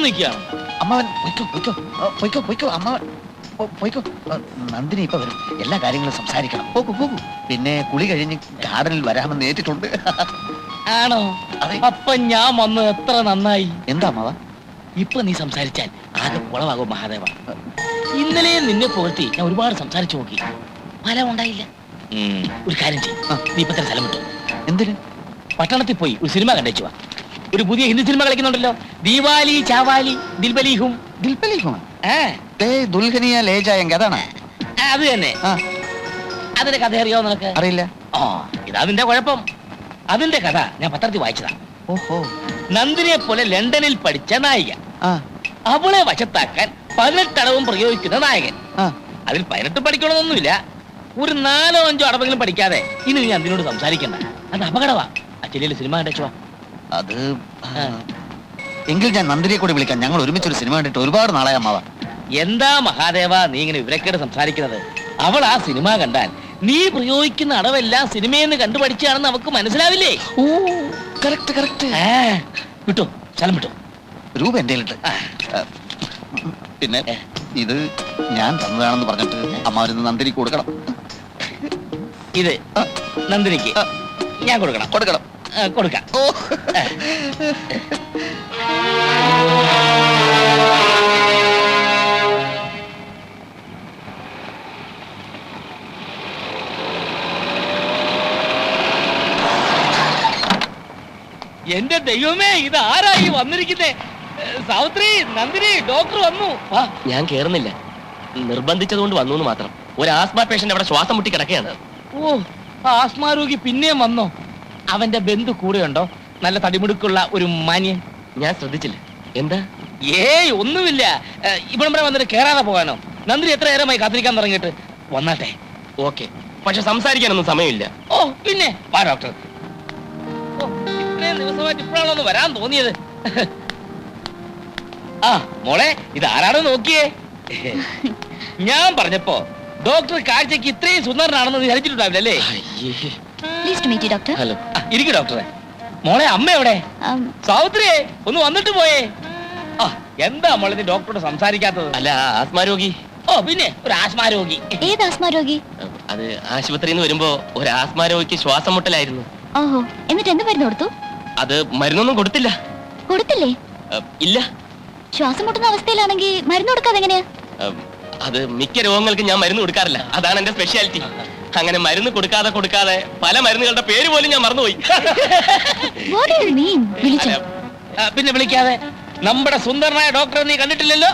നിൽക്കുകയാണ്. അമ്മാവൻ പൊയ്ക്കോ അമ്മാവൻ പൊയ്ക്കോ. നന്ദിനി ഇപ്പൊ വരും, എല്ലാ കാര്യങ്ങളും സംസാരിക്കണം. പോകൂ. പിന്നെ കുളി കഴിഞ്ഞ് ഗാർഡനിൽ വരാമെന്ന് ഏറ്റിട്ടുണ്ട്. ആണോ? അപ്പൊ ഞാൻ വന്ന് എത്ര നന്നായി. എന്താ അമ്മാവ? ഇപ്പൊ നീ സംസാരിച്ചാൽ ആകെ കുളവാകും മഹാദേവ. ഇന്നലെ നിന്നെ പുകഴ്ത്തി ഞാൻ ഒരുപാട് സംസാരിച്ചു നോക്കി, ഫലം ഉണ്ടായില്ല. ഒരു കാര്യം ചെയ്യും, നീ ഇപ്പൊ തന്നെ സ്ഥലം വിട്ടു. എന്തിന്? പട്ടണത്തിൽ പോയി ഒരു സിനിമ കണ്ടേച്ചു. ഒരു പുതിയ ഹിന്ദി സിനിമ കളിക്കുന്നുണ്ടല്ലോ, ദീപാലി ചാവാലി ദിൽബലീഹും. ദുൽഹനിയ ലേ ജായേംഗെ, അതാണ്? അത് തന്നെ. അതിന്റെ കഥ അറിയോ നിനക്ക്? അറിയില്ല. ഇതതിന്റെ കുഴപ്പം. അതിന്റെ കഥ ഞാൻ പത്രത്തിൽ വായിച്ചതാ. ഓഹോ. നന്ദിനിയെ പോലെ ലണ്ടനിൽ പഠിച്ച നായിക, അവളെ വശത്താക്കാൻ 18 അടവും പ്രയോഗിക്കുന്ന നായകൻ. അതിൽ 18 പഠിക്കണമെന്നൊന്നുമില്ല, ഒരു 4-5 അടവെങ്കിലും പഠിക്കാതെ ഇനി നീ അതിനോട് സംസാരിക്കണ്ട. അത് അപകടമാ. അച്ഛനിലെ സിനിമ കണ്ടോ? അത് എങ്കിൽ ഞാൻ നന്ദിനിയെ കൂടി വിളിക്കാം. ഞങ്ങൾ ഒരുമിച്ചൊരു സിനിമ കണ്ടിട്ട് ഒരുപാട് നാളായ അമ്മാവ. എന്താ മഹാദേവ നീ ഇങ്ങനെ വിവരക്കേട് സംസാരിക്കുന്നത്? അവൾ ആ സിനിമ കണ്ടാൽ നീ പ്രയോഗിക്കുന്ന അടവെല്ലാം സിനിമയെന്ന് കണ്ടുപഠിച്ചാണെന്ന് അവക്ക് മനസ്സിലാവില്ലേ? വിട്ടോ, സ്ഥലം വിട്ടോ. രൂപ എന്റെ പിന്നെ ഇത് ഞാൻ തന്നതാണെന്ന് പറഞ്ഞിട്ട് അമ്മാവന് നന്ദിനിക്ക് കൊടുക്കണം. ഇത് നന്ദിനിക്ക് ഞാൻ കൊടുക്കണം. കൊടുക്കാം. എന്റെ ദൈവമേ, ഇത് ആരായി വന്നിരിക്കുന്നേ? സാവിത്രി, നന്ദിനി, ഡോക്ടർ വന്നു. ഞാൻ കേറുന്നില്ല, നിർബന്ധിച്ചതുകൊണ്ട് വന്നു മാത്രം. ഒരു ആസ്മ പേഷ്യന്റ് അവിടെ ശ്വാസം മുട്ടി കിടക്കുകയാണ്. ഓ, ആസ്മ രോഗി പിന്നെയും വന്നോ? അവന്റെ ബന്ധു കൂടെയുണ്ടോ? നല്ല തടിമുടുക്കുള്ള ഒരു മാന്യൻ. ഞാൻ ശ്രദ്ധിച്ചില്ല. എന്താ? ഏയ് ഒന്നുമില്ല. ഇവിടെ വരെ വന്നിട്ട് കേറാതെ പോകാനോ? നന്ദിനി എത്ര നേരമായി കാത്തിരിക്കാൻ തുടങ്ങിയിട്ട്. വന്നാട്ടെ. ഓക്കെ, പക്ഷെ സംസാരിക്കാനൊന്നും സമയമില്ല. ഓ പിന്നെ വാ ഡോക്ടർ. ഇത്രയും ദിവസമായിട്ട് ഇപ്പോഴാണോ ഒന്ന് വരാൻ തോന്നിയത്? ആ മോളെ, ഇത് ആരാണോ നോക്കിയേ? ഞാൻ പറഞ്ഞപ്പോ ഡോക്ടർ കാഴ്ചക്ക് ഇത്രയും സുന്ദരനാണെന്ന് നീ ധരിച്ചിട്ടുണ്ടാവില്ലല്ലേ? ഹലോ. ഇരിക്കു ഡോക്ടറെ. മോളെ, അമ്മ എവിടെ? സാവിത്രിയെ ഒന്ന് വന്നിട്ട് പോയേ. എന്താ മോളെ നീ ഡോക്ടറോട് സംസാരിക്കാത്തത്? അല്ല, ആസ്മ രോഗി. ഓ പിന്നെ ഒരു ആസ്മ രോഗി. ഏത് ആസ്മ രോഗി? അത് ആശുപത്രിയിൽ നിന്ന് വരുമ്പോ ഒരു ആസ്മ രോഗിക്ക് ശ്വാസം മുട്ടലായിരുന്നു. ഓഹോ, എന്നിട്ട് എന്ത് മരുന്ന് കൊടുത്തു? അത് മരുന്നൊന്നും കൊടുത്തില്ല. കൊടുത്തില്ലേ? ഇല്ല. ശ്വാസം മുട്ടുന്ന അവസ്ഥയിലാണെങ്കിൽ മരുന്ന് കൊടുക്കാതെ എങ്ങനെയാ? അത് മിക്ക രോഗങ്ങൾക്ക് ഞാൻ മരുന്ന് കൊടുക്കാറില്ല, അതാണ് എന്റെ സ്പെഷ്യാലിറ്റി. അങ്ങനെ മരുന്ന് കൊടുക്കാതെ പല മരുന്നുകളുടെ പേര് പോലും ഞാൻ മറന്നുപോയി. പിന്നെ വിളിക്കാതെ. നമ്മുടെ സുന്ദരനായ ഡോക്ടറെ നീ കണ്ടിട്ടില്ലല്ലോ?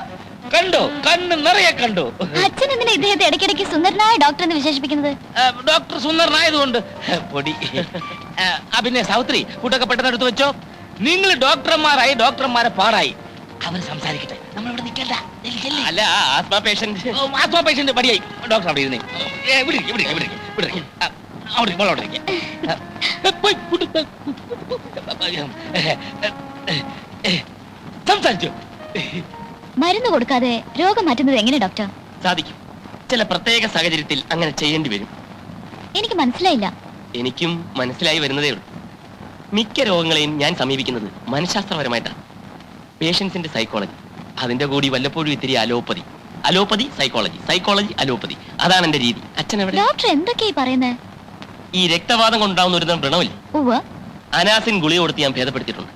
കണ്ടോ? കണ്ണ് നിറയെ കണ്ടു. അച്ഛൻ എന്തിനാ ഇദ്ദേഹത്തെ ഇടയ്ക്കിടയ്ക്ക് സുന്ദരനായ ഡോക്ടർ എന്ന് വിശേഷിപ്പിക്കുന്നത്? ഡോക്ടർ സുന്ദരനായതുകൊണ്ട്. പൊടി. പിന്നെ സാവിത്രി, കൂട്ടൊക്കെ പെട്ടെന്ന് എടുത്തു വെച്ചോ. നിങ്ങൾ ഡോക്ടർമാരായി, ഡോക്ടർമാരെ പാടായി. അവർ സംസാരിക്കട്ടെ, നമ്മളിവിടെ നിൽക്കണ്ട. അല്ല, ആസ്മ പേഷ്യന്റ് പടിയായി. ഡോക്ടർ അവിടെ ഇരുന്നേ. സംസാരിച്ചു. മരുന്ന് കൊടുക്കാതെ രോഗം മാറ്റുന്നത് എങ്ങനെ ഡോക്ടർ? സാധിക്കും. ചില പ്രത്യേക സാഹചര്യത്തിൽ അങ്ങനെ ചെയ്യേണ്ടി വരും. എനിക്ക് മനസ്സിലായില്ല. എനിക്കും മനസ്സിലായി വരുന്നതേ ഉള്ളൂ. മിക്ക രോഗങ്ങളെയും ഞാൻ സമീപിക്കുന്നത് മനഃശാസ്ത്രപരമായിട്ടാണ്. പേഷ്യൻസിന്റെ സൈക്കോളജി, അതിന്റെ കൂടി വല്ലപ്പോഴും ഇത്തിരി അലോപ്പതി സൈക്കോളജി അലോപ്പതി, അതാണ് എന്റെ രീതി. അച്ഛൻ എവിടെ? ഡോക്ടർ എന്തൊക്കെയായി പറയുന്നത്? ഈ രക്തവാദം കൊണ്ടുണ്ടാവുന്ന ഒരു തരം വ്രണമില്ല, ഉവ്വ്, അനാസിൻ ഗുളിക കൊടുത്ത് ഞാൻ ഭേദപ്പെടുത്തിയിട്ടുണ്ട്.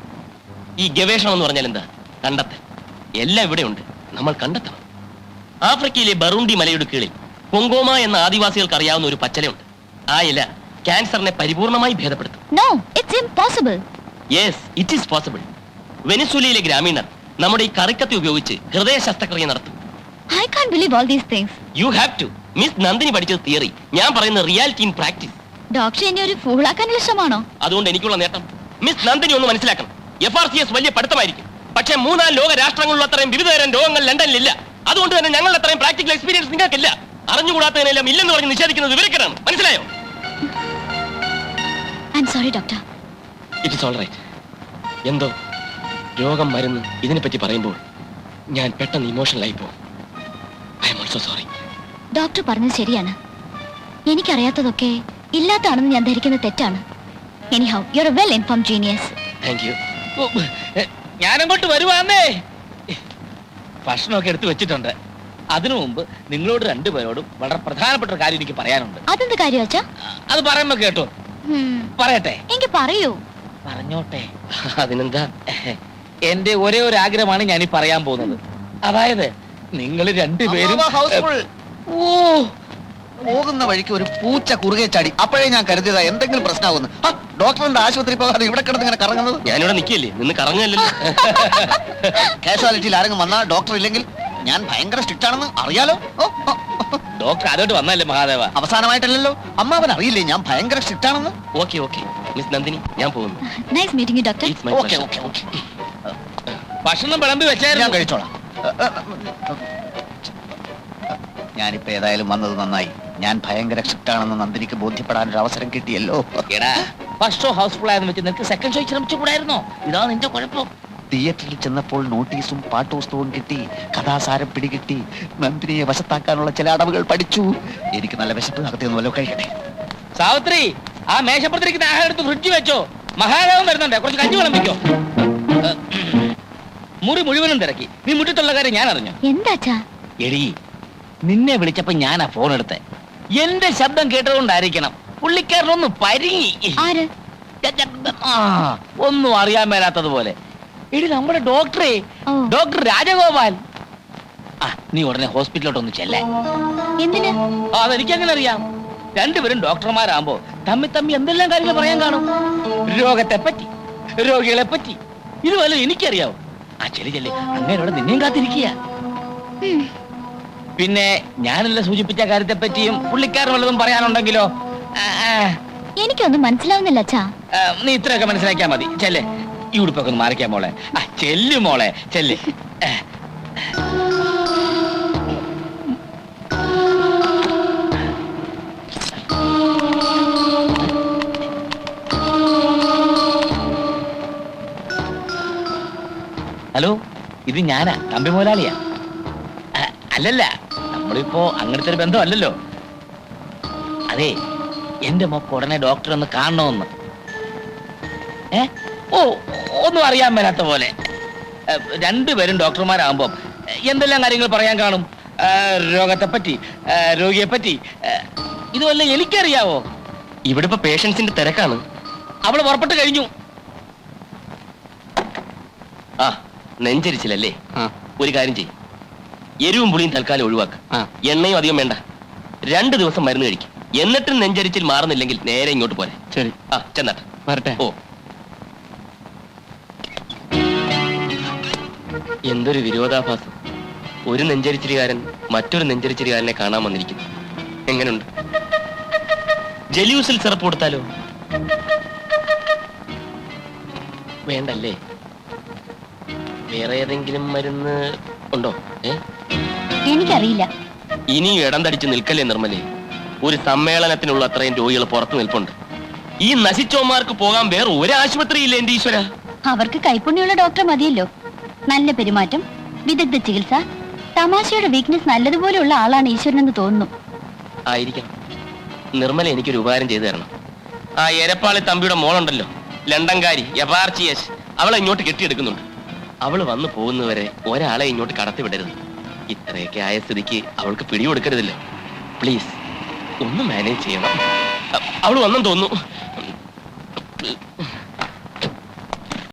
ഈ ഗവേഷണം എന്ന് പറഞ്ഞാൽ എന്താ? കണ്ടെത്തൽ. എല്ലാം ഇവിടെ ഉണ്ട്, നമ്മൾ കണ്ടെത്തണം. ആഫ്രിക്കയിലെ ബറൂണ്ടി മലയിടുക്കുകളിൽ കൊങ്കോമ എന്ന ആദിവാസികൾക്ക് അറിയാവുന്ന ഒരു പച്ചലയുണ്ട്. ആ ഇല ക്യാൻസറിനെ പരിപൂർണമായി ഭേദപ്പെടുത്തും. No, it's impossible. Yes, it is possible. വെനിസുലയിലെ ഗ്രാമീണർ നമ്മുടെ ഈ കറിക്കത്തി ഉപയോഗിച്ച് ഹൃദയ ശസ്ത്രക്രിയ നടത്തും. I can't believe all these things. You have to. Miss Nandini പഠിച്ചത് തിയറി, ഞാൻ പറയുന്നത് റിയാലിറ്റി ഇൻ പ്രാക്ടീസ്. ഡോക്ടർ എന്നെ ഒരു ഫൂളാക്കാനുള്ള ശ്രമമാണോ? അതുകൊണ്ട് എനിക്കുള്ള നേട്ടം മിസ് നന്ദിനി ഒന്ന് മനസ്സിലാക്കണം. FRCS വലിയ പഠിത്തമായിരിക്കും, പക്ഷേ 3 ലോക രാഷ്ട്രങ്ങളിലുള്ള അത്രയും വിവിധതരം രോഗങ്ങൾ ലണ്ടനിലില്ല. അതുകൊണ്ട് തന്നെ ഞങ്ങളുടെ അത്രയും പ്രാക്ടിക്കൽ എക്സ്പീരിയൻസ് നിങ്ങൾക്കില്ല. അറിഞ്ഞുകൂടാത്തതിനെല്ലാം ഇല്ലെന്ന് പറഞ്ഞ് നിഷേധിക്കുന്നത് വിവരക്കേടാണ്. മനസ്സിലായോ? I'm sorry, doctor. It is all right. എന്തോ രോഗം മരുന്ന് ഇതിനെപ്പറ്റി പറയുമ്പോൾ ഞാൻ പെട്ടെന്ന് ഇമോഷണലായി പോകും. I am also sorry. Doctor പറഞ്ഞത് ശരിയാണ്. എനിക്കറിയാത്തതൊക്കെ ഇല്ലാത്താണെന്ന് ഞാൻ ധരിക്കുന്നത് തെറ്റാണ്. Anyhow, you're a well-informed genius. Thank you. ഞാനങ്ങോട്ട് വരുവാന്നേ. ഭക്ഷണമൊക്കെ എടുത്തു വെച്ചിട്ടുണ്ട്. അതിനു മുമ്പ് നിങ്ങളോട് രണ്ടുപേരോടും വളരെ പ്രധാനപ്പെട്ട ഒരു കാര്യം എനിക്ക് പറയാനുണ്ട്. അതെന്ത് കാര്യം അച്ഛാ? അത് പറയുമ്പോ കേട്ടോ. പറയട്ടെ? എനിക്ക് പറയൂ. പറഞ്ഞോട്ടെ. അതിനെന്താ? എന്റെ ഒരേ ഒരു ആഗ്രഹമാണ് ഞാൻ ഈ പറയാൻ പോകുന്നത്. അതായത് നിങ്ങൾ രണ്ടുപേരും ഓ, പോകുന്ന വഴിക്ക് ഒരു പൂച്ച കുറുകെ ചാടി. അപ്പോഴേ ഞാൻ കരുതിയതാ എന്തെങ്കിലും പ്രശ്നമാകുന്നു. ഡോക്ടറിന്റെ ആശുപത്രി പോകാതെ ഇവിടെ കിടന്ന് ഇങ്ങനെ കറങ്ങുന്നത്. ഞാനിവിടെ നിൽക്കില്ലേ, നിന്ന് കറങ്ങല്ലോ. കാഷ്വാലിറ്റിയിൽ ആരെങ്കിലും വന്നാൽ ഡോക്ടർ ഇല്ലെങ്കിൽ ഞാൻ ഭയങ്കര സ്ട്രിക്റ്റ് ആണെന്ന് അറിയാലോ. ഡോക്ടർ അതോട്ട് വന്നല്ലേ മഹാദേവ? അവസാനമായിട്ടല്ലോ അമ്മാവൻ അറിയില്ലേ ഞാൻ ഭയങ്കര സ്ട്രിക്റ്റ് ആണെന്ന്. ഓക്കെ ഓക്കെ മിസ് നന്ദിനി, ഞാൻ പോകുന്നു. Nice meeting you doctor. It's my okay pleasure. Okay okay ഭക്ഷണം വിളമ്പി ഞാൻ വെച്ചായിരുന്നു. കഴിച്ചോളാം. ഞാനിപ്പോ ഏതായാലും വന്നത് നന്നായി. ഞാൻ ഭയങ്കര സ്ട്രിക്റ്റ് ആണെന്ന് നന്ദിനിക്ക് ബോധ്യപ്പെടാൻ ഒരു അവസരം കിട്ടിയല്ലോ. എടാ, ഫസ്റ്റ് ഷോ ഹൗസ്ഫുൾ ആയെന്ന് വെച്ച് നിനക്ക് സെക്കൻഡ് ഷോ ശ്രമിച്ചുകൂടായിരുന്നോ? ഇതാ നിന്റെ കുഴപ്പം. തിയേറ്ററിൽ ചെന്നപ്പോൾ നോട്ടീസും പാട്ടുപുസ്തകവും കിട്ടി, കഥാസാരം പിടികിട്ടി, നന്ദിനിയെ വശത്താക്കാനുള്ള ചില അടവുകൾ പഠിച്ചു. എനിക്ക് നല്ല വിശപ്പ്, അകത്തൊന്നും വല്ലോ കഴിക്കട്ടെ. സാവിത്രി, ആ മേശപ്പുറത്തിരിക്കുന്ന ആഹാരം എടുത്ത് ഫ്രിഡ്ജ് വെച്ചോ. മഹാദേവൻ വരുന്നുണ്ട്, കുറച്ച് കഞ്ഞി വിളമ്പിക്കോ. മുറി മുഴുവനും തിരക്കി. നീ മുറ്റത്തുള്ള കാര്യം ഞാൻ അറിഞ്ഞു. എന്താച്ചാ? എടി, നിന്നെ വിളിച്ചപ്പോ ഞാനാ ഫോൺ എടുത്തേ. എന്റെ ശബ്ദം കേട്ടതുകൊണ്ടായിരിക്കണം പുള്ളിക്കാരനൊന്ന് പരിങ്ങി. ആര്? ആ, ഒന്നും അറിയാൻ മേലാത്തതുപോലെ. എടി, നമ്മുടെ ഡോക്ടറെ, ഓ. ഡോക്ടർ രാജഗോപാൽ. ആ, നീ ഉടനെ ഹോസ്പിറ്റലിലോട്ടൊന്ന് ചെല്ലേ. എന്തിന്? അതെനിക്കങ്ങനെ അറിയാം. രണ്ടുപേരും ഡോക്ടർമാരാകുമ്പോ തമ്മി എന്തെല്ലാം കാര്യങ്ങൾ പറയാൻ കാണും. രോഗത്തെ പറ്റി, രോഗികളെ പറ്റി. ഇത് വല്ലതും എനിക്കറിയാവോ? ആ ചെല്ലി അങ്ങനെയോടെ നിന്നെയും കാത്തിരിക്കുക. പിന്നെ ഞാനല്ല സൂചിപ്പിച്ച കാര്യത്തെ പറ്റിയും പുള്ളിക്കാരൻ വല്ലതും പറയാനുണ്ടെങ്കിലോ? എനിക്കൊന്നും മനസ്സിലാവുന്നില്ല അച്ഛാ. നീ ഇത്രയൊക്കെ മനസ്സിലാക്കിയാ മതി. ചെല്ലേ, ഈ ഉടുപ്പൊക്കെ ഒന്ന് മാറിക്കാൻ മോളെ. ആ, ചെല്ലു മോളെ, ചെല്ല്. ഹലോ, ഇത് ഞാനാ, തമ്പി മുതലാളിയാ. അല്ലല്ല, നമ്മളിപ്പോ അങ്ങനത്തെ ഒരു ബന്ധമല്ലല്ലോ. അതെ, എന്റെ മോക്ക് ഉടനെ ഡോക്ടർ ഒന്ന് കാണണമെന്ന്. ഓ, ഒന്നും അറിയാൻ മേലാത്ത പോലെ. രണ്ടുപേരും ഡോക്ടർമാരാകുമ്പോ എന്തെല്ലാം കാര്യങ്ങൾ പറയാൻ കാണും. രോഗത്തെ പറ്റി, രോഗിയെ പറ്റി. ഇതുവല്ല എനിക്കറിയാവോ? ഇവിടെ ഇപ്പൊ പേഷ്യൻസിന്റെ തിരക്കാണ്. അവള് പുറപ്പെട്ട് കഴിഞ്ഞു. ആ, നെഞ്ചരിച്ചില്ലല്ലേ? ഒരു കാര്യം ചെയ്യും, എരിവും പുളിയും തൽക്കാലം ഒഴിവാക്ക. എണ്ണയും അധികം വേണ്ട. 2 ദിവസം മരുന്ന് കഴിക്കും. എന്നിട്ടും നെഞ്ചരിച്ചിൽ മാറുന്നില്ലെങ്കിൽ നേരെ ഇങ്ങോട്ട് പോരെ. ശരി. ആ, ചെന്നാട്ടെ വരട്ടെ. ഓ, എന്തൊരു വിരോധാഭാസം. ഒരു നെഞ്ചരിച്ചിരികാരൻ മറ്റൊരു നെഞ്ചരിച്ചിരികാരനെ കാണാൻ വന്നിരിക്കുന്നു. എങ്ങനെയുണ്ട്? ജെലിയൂസിൽ സിറപ്പ് കൊടുത്താലോ? വേണ്ടല്ലേ? വേറെ ഏതെങ്കിലും മരുന്ന് ഉണ്ടോ? എനിക്കറിയില്ല. ഇനിയും ഇടം തടിച്ച് നിൽക്കല്ലേ നിർമ്മലേ. ഒരു സമ്മേളനത്തിനുള്ള അത്രയും രോഗികൾ പുറത്തു നിൽപ്പുണ്ട്. ഈ നശിച്ചോമാർക്ക് പോകാൻ വേറെ ഒരു ആശുപത്രിയില്ല എന്റെ ഈശ്വര. അവർക്ക് കൈപ്പുണ്യമുള്ള ഡോക്ടർ മതിയല്ലോ. നല്ല പെരുമാറ്റം, വിദഗ്ധ ചികിത്സ, തമാശയുടെ വീക്ക്നെസ് നല്ലതുപോലെയുള്ള ആളാണ് ഈശ്വരൻ എന്ന് തോന്നുന്നു. ആയിരിക്കാം. നിർമ്മല എനിക്കൊരു ഉപകാരം ചെയ്തു തരണം. ആ എരപ്പാളി തമ്പിയുടെ മോളുണ്ടല്ലോ, ലണ്ടൻകാരി യപാർച്ചിയസ്, അവളെ ഇങ്ങോട്ട് കെട്ടിയെടുക്കുന്നുണ്ട്. അവള് വന്നു പോകുന്നവരെ ഒരാളെ ഇങ്ങോട്ട് കടത്തി വിടരുത്. ഇത്രയൊക്കെ ആയ സ്ഥിതിക്ക് അവൾക്ക് പിടികൊടുക്കരുതല്ലോ. പ്ലീസ് ഒന്ന് മാനേജ് ചെയ്യണം. അവള് വന്നെന്ന് തോന്നുന്നു.